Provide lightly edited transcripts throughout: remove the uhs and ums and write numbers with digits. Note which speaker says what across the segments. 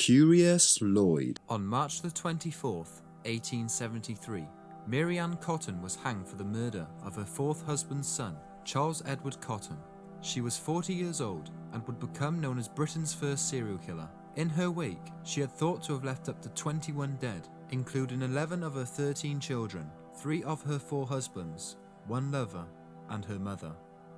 Speaker 1: Curious Lloyd.
Speaker 2: On March the 24th, 1873, Mary Ann Cotton was hanged for the murder of her fourth husband's son, Charles Edward Cotton. She was 40 years old and would become known as Britain's first serial killer. In her wake, she had thought to have left up to 21 dead, including 11 of her 13 children, 3 of her 4 husbands, 1 lover, and her mother.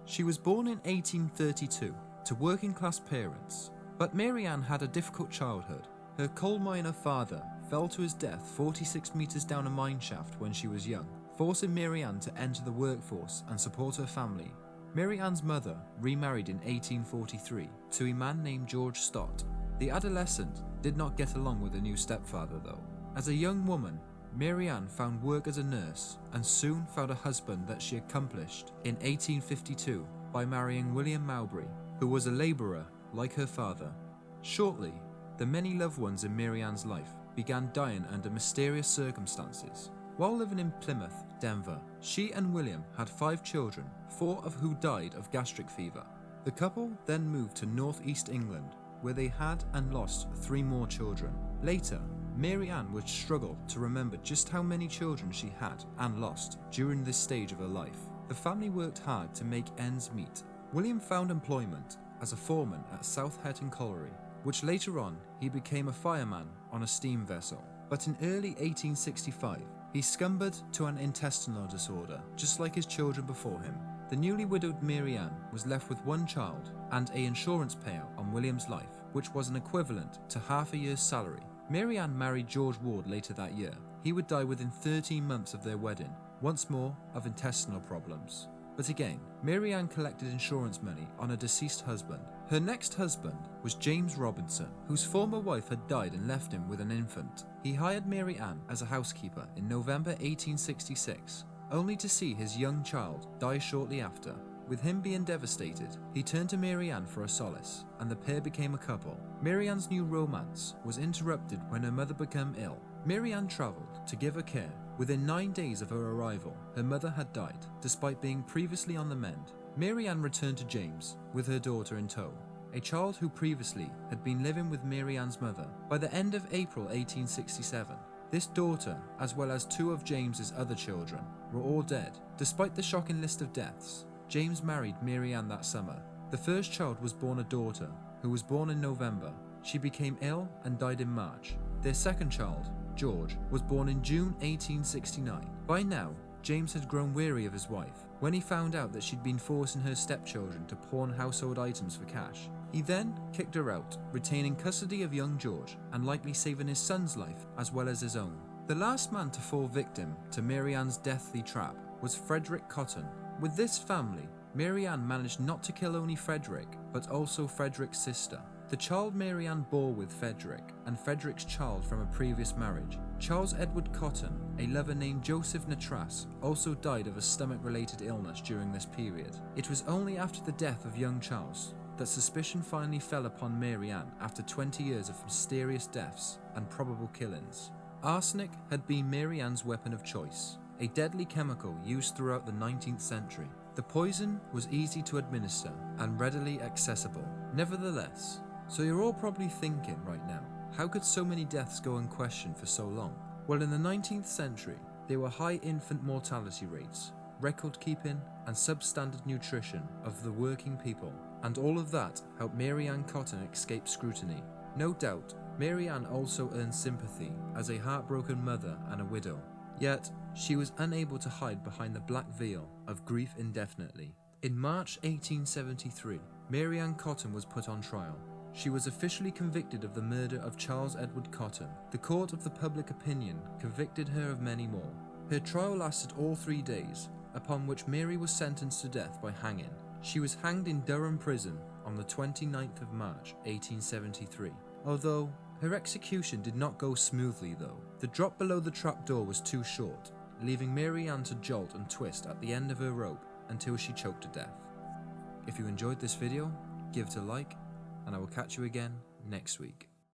Speaker 2: She was born in 1832 to working-class parents, but Mary Ann had a difficult childhood. Her coal miner father fell to his death 46 meters down a mine shaft when she was young, forcing Mary Ann to enter the workforce and support her family. Mary Ann's mother remarried in 1843 to a man named George Stott. The adolescent did not get along with her new stepfather though. As a young woman, Mary Ann found work as a nurse and soon found a husband that she accomplished in 1852 by marrying William Mowbray, who was a labourer like her father. Shortly, the many loved ones in Mary Ann's life began dying under mysterious circumstances. While living in Plymouth, Denver, she and William had 5 children, 4 of who died of gastric fever. The couple then moved to northeast England, where they had and lost 3 more children. Later, Mary Ann would struggle to remember just how many children she had and lost during this stage of her life. The family worked hard to make ends meet. William found employment as a foreman at South Hetton Colliery, which later on he became a fireman on a steam vessel. But in early 1865, he succumbed to an intestinal disorder, just like his children before him. The newly widowed Mary Ann was left with 1 child and an insurance payout on William's life, which was an equivalent to half a year's salary. Mary Ann married George Ward later that year. He would die within 13 months of their wedding, once more of intestinal problems. But again, Mary Ann collected insurance money on her deceased husband. Her next husband was James Robinson, whose former wife had died and left him with an infant. He hired Mary Ann as a housekeeper in November 1866, only to see his young child die shortly after. With him being devastated, he turned to Mary Ann for a solace, and the pair became a couple. Mary Ann's new romance was interrupted when her mother became ill. Mary Ann travelled to give her care. Within 9 days of her arrival, her mother had died, despite being previously on the mend. Mary Ann returned to James, with her daughter in tow, a child who previously had been living with Mary Ann's mother. By the end of April 1867, this daughter, as well as 2 of James's other children, were all dead. Despite the shocking list of deaths, James married Mary Ann that summer. The first child was born a daughter, who was born in November. She became ill and died in March. Their second child, George, was born in June 1869. By now, James had grown weary of his wife. When he found out that she'd been forcing her stepchildren to pawn household items for cash, he then kicked her out, retaining custody of young George and likely saving his son's life as well as his own. The last man to fall victim to Mary Ann's deathly trap was Frederick Cotton. With this family, Mary Ann managed not to kill only Frederick, but also Frederick's sister. The child Mary Ann bore with Frederick, and Frederick's child from a previous marriage, Charles Edward Cotton, a lover named Joseph Natras, also died of a stomach-related illness during this period. It was only after the death of young Charles that suspicion finally fell upon Mary Ann after 20 years of mysterious deaths and probable killings. Arsenic had been Mary Ann's weapon of choice, a deadly chemical used throughout the 19th century. The poison was easy to administer and readily accessible. Nevertheless, so you're all probably thinking right now, how could so many deaths go unquestioned for so long? Well, in the 19th century, there were high infant mortality rates, record keeping and substandard nutrition of the working people, and all of that helped Mary Ann Cotton escape scrutiny. No doubt, Mary Ann also earned sympathy as a heartbroken mother and a widow. Yet, she was unable to hide behind the black veil of grief indefinitely. In March 1873, Mary Ann Cotton was put on trial. She was officially convicted of the murder of Charles Edward Cotton. The court of the public opinion convicted her of many more. Her trial lasted all 3 days, upon which Mary was sentenced to death by hanging. She was hanged in Durham Prison on the 29th of March 1873. Although her execution did not go smoothly though. The drop below the trapdoor was too short, leaving Mary Ann to jolt and twist at the end of her rope until she choked to death. If you enjoyed this video, give it a like, and I will catch you again next week.